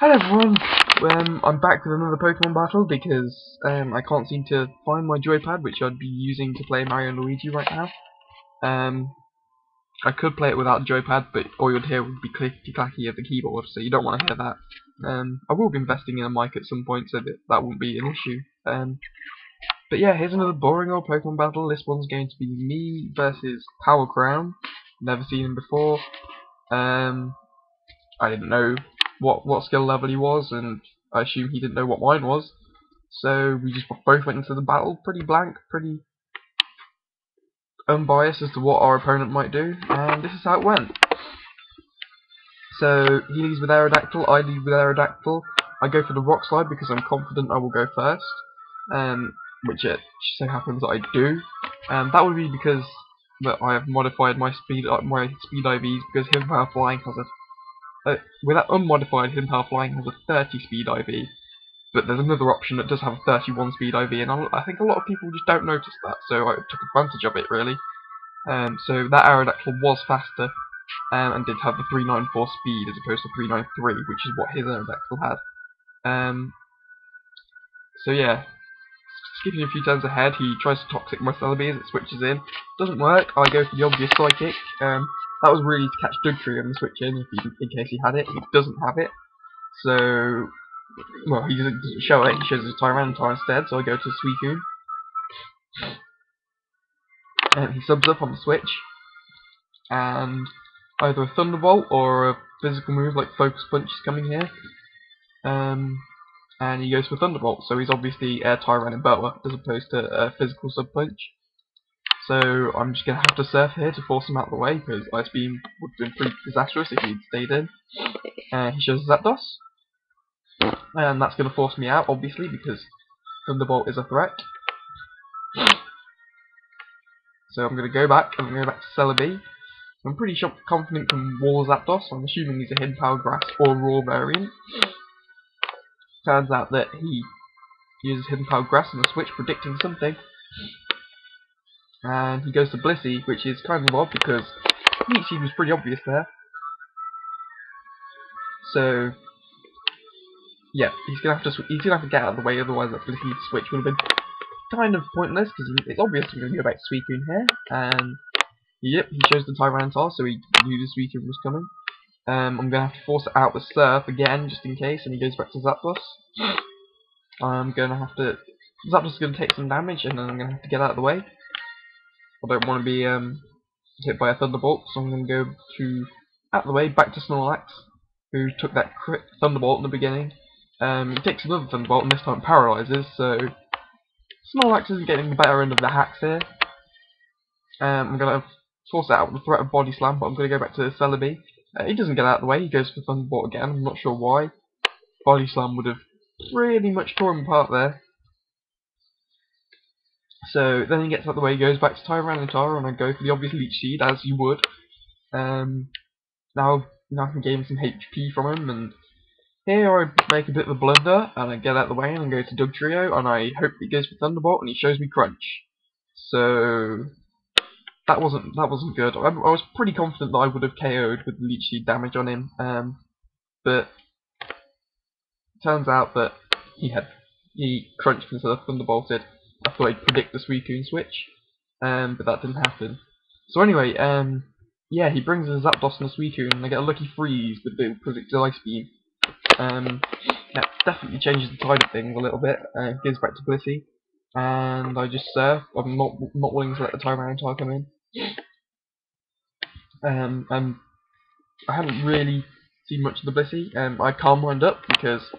Hello everyone, I'm back with another Pokemon battle because I can't seem to find my joypad, which I'd be using to play Mario and Luigi right now. I could play it without the joypad, but all you'd hear would be clicky-clacky of the keyboard, so you don't want to hear that. I will be investing in a mic at some point, so that won't be an issue. But yeah, here's another boring old Pokemon battle. This one's going to be me versus PowerCrown. Never seen him before. I didn't know what skill level he was, and I assume he didn't know what mine was. So we just both went into the battle pretty blank, pretty unbiased as to what our opponent might do, and this is how it went. So he leads with Aerodactyl, I lead with Aerodactyl. I go for the Rock Slide because I'm confident I will go first, which it so happens that I do. That would be because I have modified my speed IVs because Hidden Power Flying has with that unmodified, Hidden Power Flying has a 30 speed IV, but there's another option that does have a 31 speed IV, and I think a lot of people just don't notice that, so I took advantage of it, really. So that Aerodactyl was faster, and did have the 394 speed as opposed to 393, which is what his Aerodactyl had. So yeah, skipping a few turns ahead, he tries to Toxic my Celebi as it switches in. Doesn't work, I go for the obvious Psychic. That was really to catch Dugtrio on the switch in case he had it. He doesn't have it. So, well, he doesn't show it, he shows his Tyranitar instead, so I go to Suicune. And he subs up on the switch. And either a Thunderbolt or a physical move like Focus Punch is coming here. And he goes for Thunderbolt, so he's obviously Air Tyran and Boa as opposed to a physical Sub Punch. So I'm just going to have to surf here to force him out of the way, because Ice Beam would have been pretty disastrous if he'd stayed in. He shows Zapdos, and that's going to force me out, obviously, because Thunderbolt is a threat. So I'm going to go back, and I'm going to go back to Celebi. I'm pretty confident can wall Zapdos, so I'm assuming he's a Hidden Power Grass or Raw variant. Turns out that he uses Hidden Power Grass on the switch, predicting something. And he goes to Blissey, which is kind of odd because Leech Seed was pretty obvious there. So yeah, he's gonna have to get out of the way, otherwise that Blissey switch would have been kind of pointless because it's obvious we're gonna go back to Suicune here. And yep, he shows the Tyranitar, so he knew the Suicune was coming. I'm gonna have to force it out with Surf again, just in case, and he goes back to Zapdos. Zapdos is gonna take some damage, and then I'm gonna have to get out of the way. I don't want to be hit by a Thunderbolt, so I'm going to go out of the way, back to Snorlax, who took that crit Thunderbolt in the beginning. He takes another Thunderbolt, and this time paralyzes, so Snorlax isn't getting the better end of the hacks here. I'm going to force it out with the threat of Body Slam, but I'm going to go back to Celebi. He doesn't get out of the way, he goes for Thunderbolt again, I'm not sure why. Body Slam would have pretty much torn him apart there. So then he gets out of the way, goes back to Tyranitar, and I go for the obvious Leech Seed, as you would. Now I can gain some HP from him, and here I make a bit of a blunder, and I get out of the way, and I go to Dugtrio, and I hope he goes for Thunderbolt, and he shows me Crunch. So that wasn't good. I was pretty confident that I would have KO'd with the Leech Seed damage on him, but turns out that he crunched instead of Thunderbolted. I thought he'd predict the Suicune switch, but that didn't happen. So anyway, yeah, he brings a Zapdos and a Suicune, and I get a lucky freeze with the predicted Ice Beam. That definitely changes the tide of things a little bit. Gives back to Blissey, and I just surf. I'm not willing to let the Tyranitar come in. And I haven't really seen much of the Blissey. I Calm Mind up because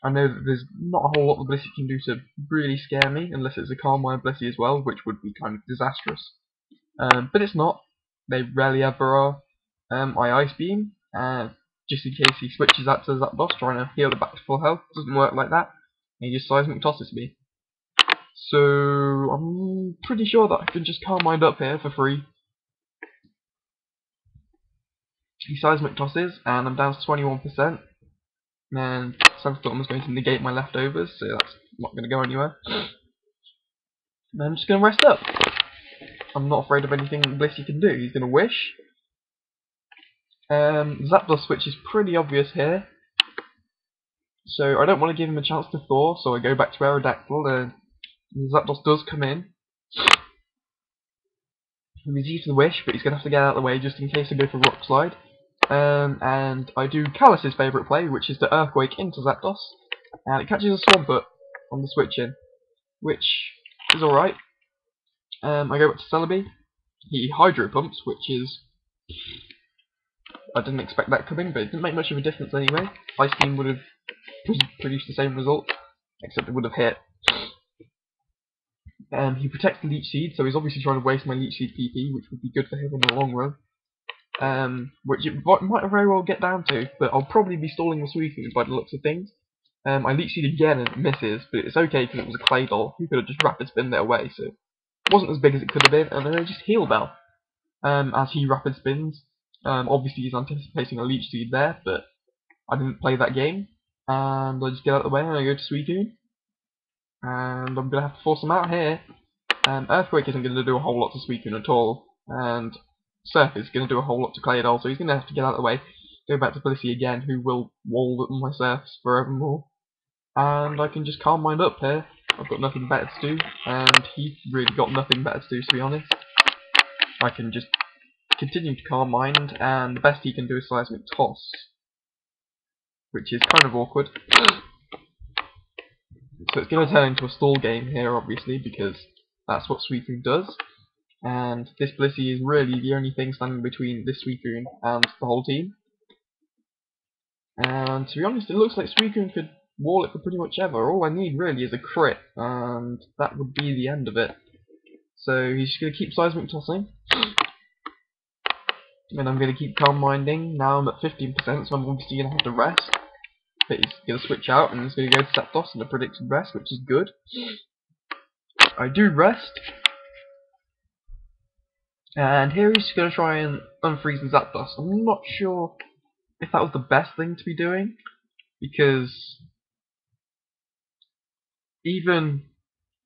I know that there's not a whole lot the Blissey can do to really scare me, unless it's a Calm Mind Blissey as well, which would be kind of disastrous. But it's not. They rarely ever are. I Ice Beam, just in case he switches out to Zapdos, trying to heal it back to full health. It doesn't work like that. He just Seismic Tosses me. So I'm pretty sure that I can just Calm Mind up here for free. He Seismic Tosses, and I'm down to 21%. And Sandstorm is going to negate my leftovers, so that's not going to go anywhere. And I'm just going to rest up. I'm not afraid of anything Blissey can do. He's going to Wish. Zapdos switch is pretty obvious here. So I don't want to give him a chance to thaw, so I go back to Aerodactyl, and Zapdos does come in. He receives the wish, but he's going to have to get out of the way just in case I go for Rock Slide. And I do Callus's favourite play, which is to Earthquake into Zapdos, and it catches a Swampert on the switch in, which is alright. I go back to Celebi. He Hydro Pumps, which is... I didn't expect that coming, but it didn't make much of a difference anyway. Ice Beam would have produced the same result, except it would have hit. He protects the Leech Seed, so he's obviously trying to waste my Leech Seed PP, which would be good for him in the long run. Which it might very well get down to, but I'll probably be stalling the Suicune by the looks of things. I Leech Seed again and it misses, but it's okay because it was a Clay Doll. He could have just Rapid Spin it away, so it wasn't as big as it could have been, and then I just Heal Bell. As he Rapid Spins. Obviously he's anticipating a Leech Seed there, but I didn't play that game, and I just get out of the way and I go to Suicune. And I'm going to have to force him out here. Earthquake isn't going to do a whole lot to Suicune at all, and Surf is going to do a whole lot to Claydol, so he's going to have to get out of the way, go back to Blissey again, who will wall up my Surfs forevermore. And I can just Calm Mind up here. I've got nothing better to do, and he's really got nothing better to do, to be honest. I can just continue to Calm Mind, and the best he can do is Seismic Toss, which is kind of awkward. So it's going to turn into a stall game here, obviously, because that's what Suicune does. And this Blissey is really the only thing standing between this Suicune and the whole team. And to be honest, it looks like Suicune could wall it for pretty much ever. All I need really is a crit, and that would be the end of it. So he's just going to keep Seismic Tossing. And I'm going to keep Calm Minding. Now I'm at 15%, so I'm obviously going to have to rest. But he's going to switch out, and he's going to go to Zapdos in a predicted rest, which is good. I do rest. And here he's going to try and unfreeze the Zapdos. I'm not sure if that was the best thing to be doing, because even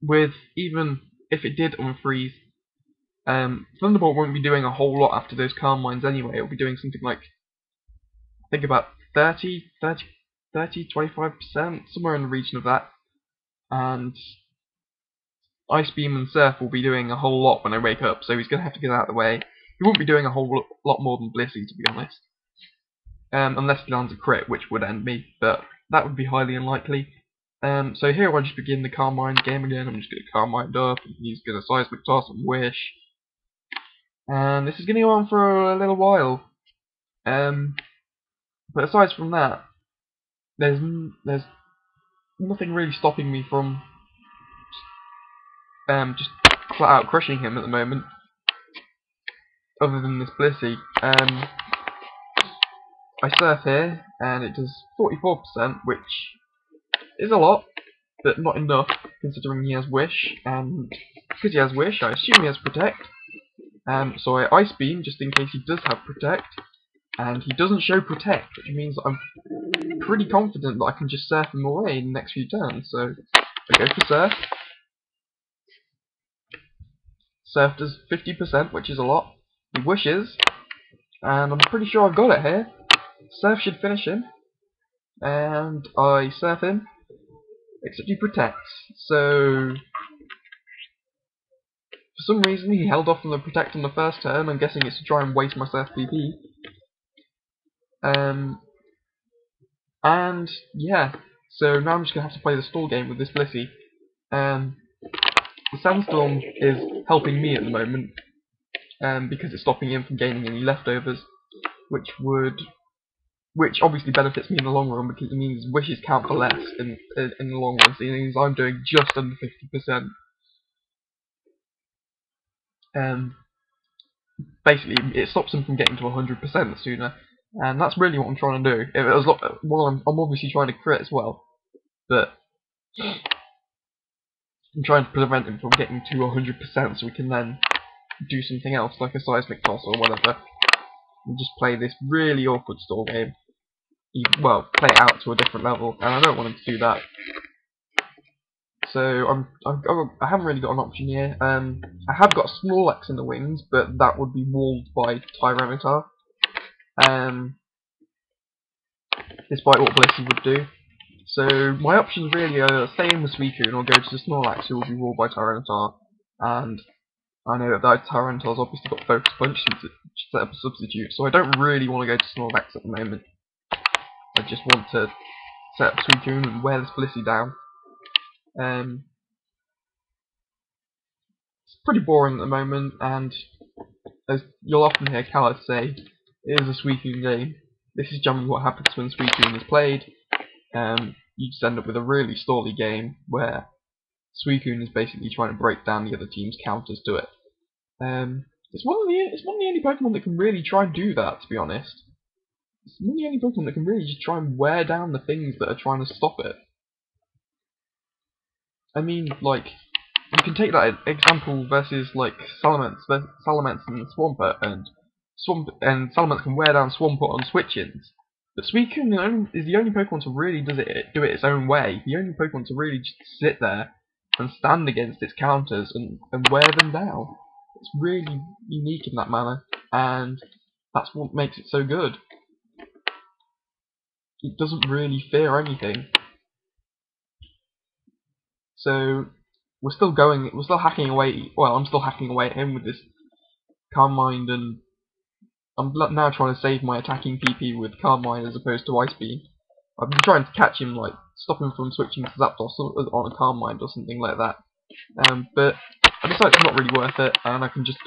if it did unfreeze, Thunderbolt won't be doing a whole lot after those Calm Minds anyway. It'll be doing something like, I think about 25%, somewhere in the region of that. And Ice Beam and Surf will be doing a whole lot when I wake up, so he's going to have to get out of the way. He won't be doing a whole lot more than Blissey, to be honest. Unless he lands a crit, which would end me, but that would be highly unlikely. So here I just begin the Calm Mind game again. I'm just going to Calm Mind up, and he's going to Seismic Toss and Wish. And this is going to go on for a little while. But aside from that, there's nothing really stopping me from just flat out crushing him at the moment, other than this Blissey. I Surf here, and it does 44%, which is a lot, but not enough, considering he has Wish, and because he has Wish, I assume he has Protect. So I Ice Beam, just in case he does have Protect, and he doesn't show Protect, which means I'm pretty confident that I can just Surf him away in the next few turns, so I go for Surf. Surf does 50%, which is a lot. He wishes, and I'm pretty sure I've got it here. Surf should finish him, and I Surf him, except he protects. So, for some reason, he held off from the Protect on the first turn. I'm guessing it's to try and waste my Surf PP. And yeah, so now I'm just going to have to play the stall game with this Blissey. The Sandstorm is helping me at the moment, because it's stopping him from gaining any leftovers, which obviously benefits me in the long run, because it means wishes count for less in the long run, so it means I'm doing just under 50%. Basically, it stops him from getting to 100% sooner, and that's really what I'm trying to do. I'm obviously trying to crit as well, but I'm trying to prevent him from getting to 100% so we can then do something else, like a Seismic Toss or whatever, and just play this really awkward stall game. Well, play it out to a different level, and I don't want him to do that. So I haven't really got an option here. I have got Snorlax in the wings, but that would be walled by Tyranitar. Despite what Blissey would do. So my options really are stay in with Suicune or go to the Snorlax, who will be ruled by Tyranitar, and I know that Tyranitar's obviously got Focus Punch since it set up a substitute, so I don't really want to go to Snorlax at the moment. I just want to set up Suicune and wear this Blissey down. It's pretty boring at the moment, and as you'll often hear Callus say, it is a Suicune game. This is generally what happens when Suicune is played. You just end up with a really stally game where Suicune is basically trying to break down the other team's counters to it. It's one of the only Pokemon that can really try and do that, to be honest. It's one of the only Pokemon that can really just try and wear down the things that are trying to stop it. I mean, like, you can take that example versus like Salamence and Swampert, and Salamence can wear down Swampert on switch-ins. But Suicune is the only Pokemon to really do it its own way. The only Pokemon to really just sit there and stand against its counters and wear them down. It's really unique in that manner, and that's what makes it so good. It doesn't really fear anything. So we're still hacking away. Well, I'm still hacking away at him with this Calm Mind, and I'm now trying to save my attacking PP with Calm Mind as opposed to Ice Beam. I've been trying to catch him, like stop him from switching to Zapdos on a Calm Mind or something like that. But I decided it's not really worth it, and I can just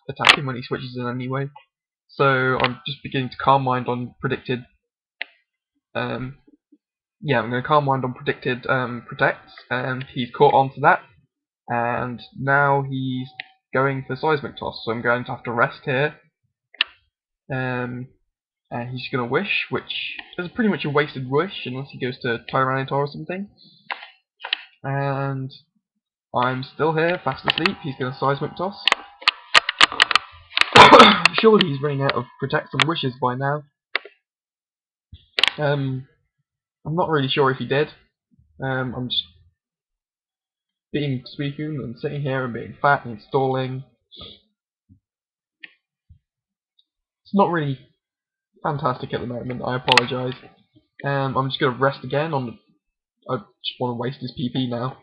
attack him when he switches in anyway. So I'm just beginning to Calm Mind on predicted. Yeah, I'm going to Calm Mind on predicted protects, and he's caught on to that, and now he's going for Seismic Toss, so I'm going to have to rest here. And he's going to Wish, which is pretty much a wasted Wish unless he goes to Tyranitar or something. And I'm still here, fast asleep. He's going to Seismic Toss. Surely he's running out of Protects and Wishes by now. I'm not really sure if he did. I'm just being Suicune and sitting here and being fat and stalling. It's not really fantastic at the moment, I apologise. I'm just going to rest again I just want to waste his PP now.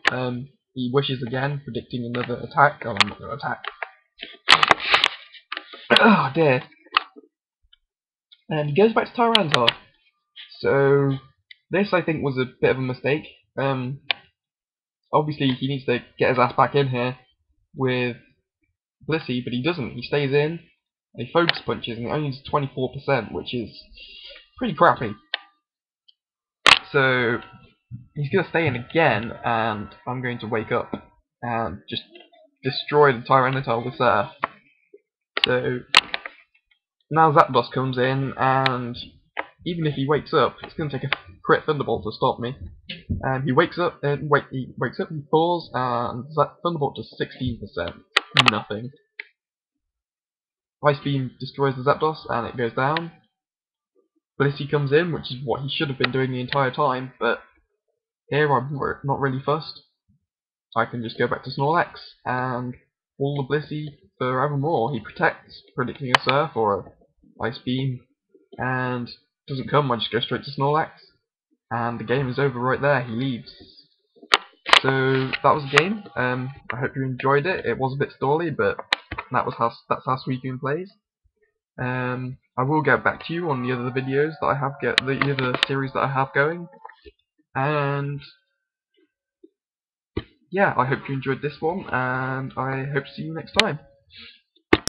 He Wishes again, predicting another attack. Oh, I'm not going to attack. Oh dear. And he goes back to Tyranitar. So this, I think, was a bit of a mistake. Obviously he needs to get his ass back in here with Blissey, but he doesn't. He stays in, and he Focus Punches, and it only does 24%, which is pretty crappy. So he's going to stay in again, and I'm going to wake up and just destroy the Tyranitar with Surf. So now Zapdos comes in, and even if he wakes up, it's going to take a crit Thunderbolt to stop me. And he wakes up, he falls, and Thunderbolt does 16%. Nothing. Ice Beam destroys the Zapdos, and it goes down. Blissey comes in, which is what he should have been doing the entire time, but here I'm not really fussed. I can just go back to Snorlax, and pull the Blissey forevermore. He protects, predicting a Surf or a Ice Beam, and doesn't come, I just go straight to Snorlax, and the game is over right there. He leaves. So that was the game. I hope you enjoyed it. It was a bit stally, but that's how Suicune plays. I will get back to you on the other videos that I have the other series that I have going, and yeah, I hope you enjoyed this one, and I hope to see you next time.